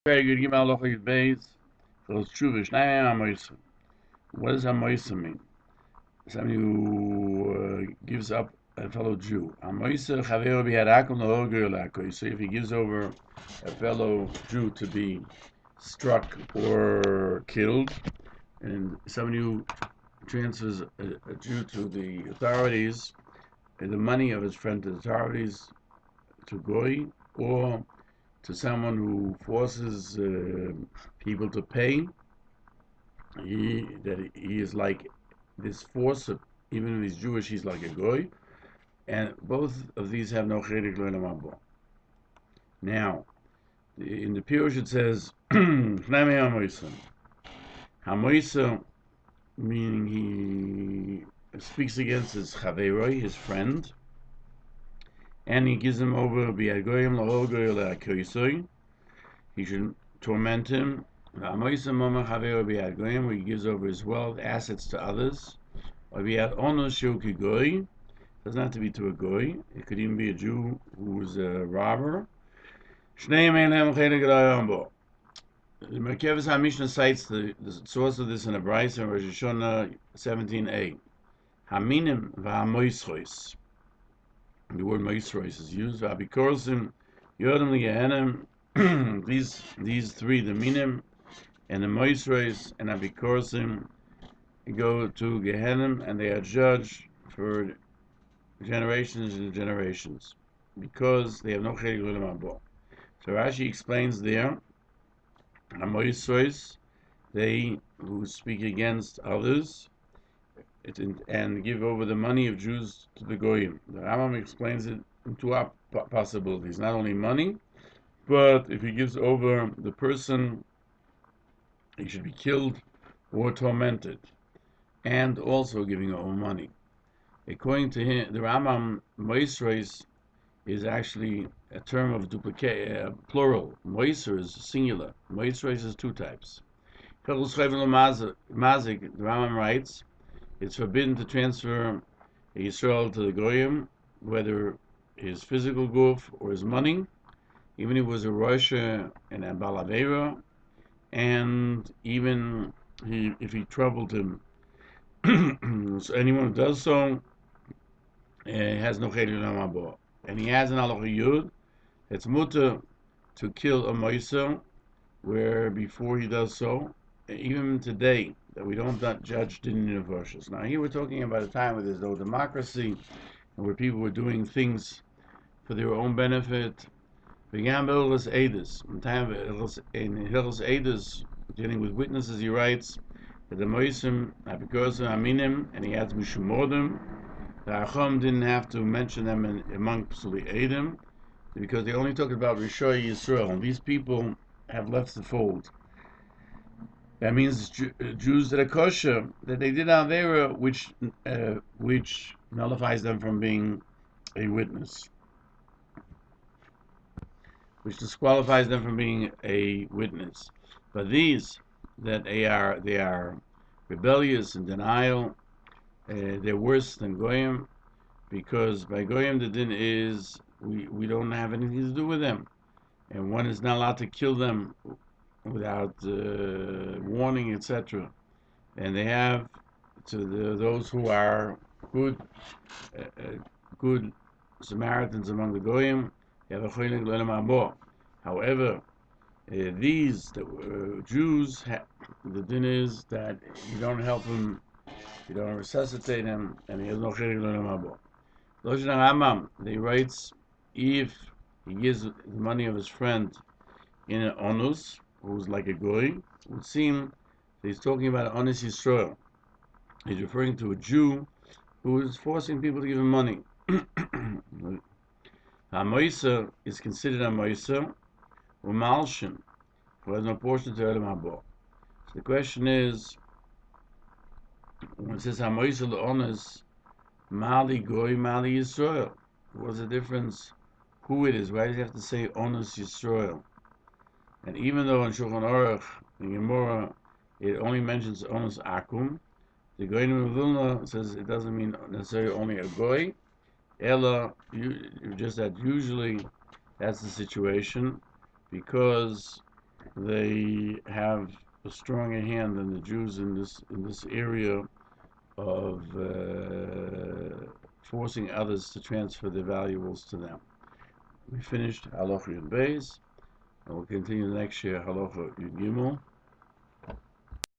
Very good. Give me Halacha Beis. Hilchos Tshuva. Shnei Hamoisa. What does Hamoisa mean? Somebody who gives up a fellow Jew. Hamoisa Chavero Biharakum L'Ogir L'Akoi. So if he gives over a fellow Jew to be struck or killed, and somebody who transfers a Jew to the authorities, and the money of his friend to the authorities, to Goy, or to someone who forces people to pay, he is like this force of, even if he's Jewish, he's like a goy, and both of these have no chelik l'olam haba. Now, in the Peirush it says Hamoisa. Hamoisa, meaning he speaks against his chaveroi, his friend, and he gives him over bi'agoyim la'ogoy la'akoisoi. He should torment him. Where he gives over his wealth, assets to others. Doesn't have to be to a goy. It could even be a Jew who's a robber. The Merkevus HaMishnah cites the source of this in a Brisa in Rosh Hashanah 17a. Haminim v'hamoisrois. The word moisrois is used. V'abikorsim yodem ligehenem. These three, the minim and the moisrois and abikorsim, go to Gehenim, and they are judged for generations and generations because they have no chelik l'olam haba. So Rashi explains there, Hamoisrois, they who speak against others and give over the money of Jews to the goyim. The Rambam explains it in two possibilities: not only money, but if he gives over the person, he should be killed or tormented, and also giving over money. According to him, the Rambam, moisrois is actually a term of duplicate, plural. Moiser is singular. Moisrois is two types. Hilchos Tshuva, the Rambam writes, it's forbidden to transfer a Yisrael to the Goyim, whether his physical goof or his money, even if it was a Rosha and a Balavera, and even if he troubled him. So anyone who does so has no chelik l'olam haba. And he has an halacha yud, it's mutter to kill a moiser, where before he does so, even today, that we don't judge din universals. Now here we're talking about a time where there's no democracy, and where people were doing things for their own benefit. Began Hilchos Eidos. In time in Hilchos Eidos, dealing with witnesses, he writes that the moisim apikosim aminim, and he adds mishumordim. The Achom didn't have to mention them among Psuli Eidim, because they only talked about Rishoy Yisrael, and these people have left the fold. That means Jews that are kosher, that they did Avera, which nullifies them from being a witness, which disqualifies them from being a witness. But these that they are rebellious and denial, they're worse than goyim, because by goyim the din is we don't have anything to do with them, and one is not allowed to kill them without warning, etc. And they have to those who are good good Samaritans among the goyim, they have a chelik l'olam haba. However, these Jews, the din is that you don't help him, you don't resuscitate him, and he has no chelik l'olam haba. Loshen Rambam, he writes, if he gives the money of his friend in an onus, who's like a goy, it would seem that he's talking about an honest Yisrael. He's referring to a Jew who is forcing people to give him money. Hamoisa is considered a moisa, or malshin, who has no portion to Olam haba. So the question is, when it says hamoisa le'onis, mali goy, mali Yisrael, what's the difference? Who it is? Why does he have to say onus Yisrael? And even though in Shulchan Aruch, in Gemara, it only mentions onus akum, the Goyim of Vilna says it doesn't mean necessarily only a goy, ella, just that usually that's the situation, because they have a stronger hand than the Jews in this area of forcing others to transfer their valuables to them. We finished Halacha Yud Beis, and we'll continue next year Halacha Yud Gimel.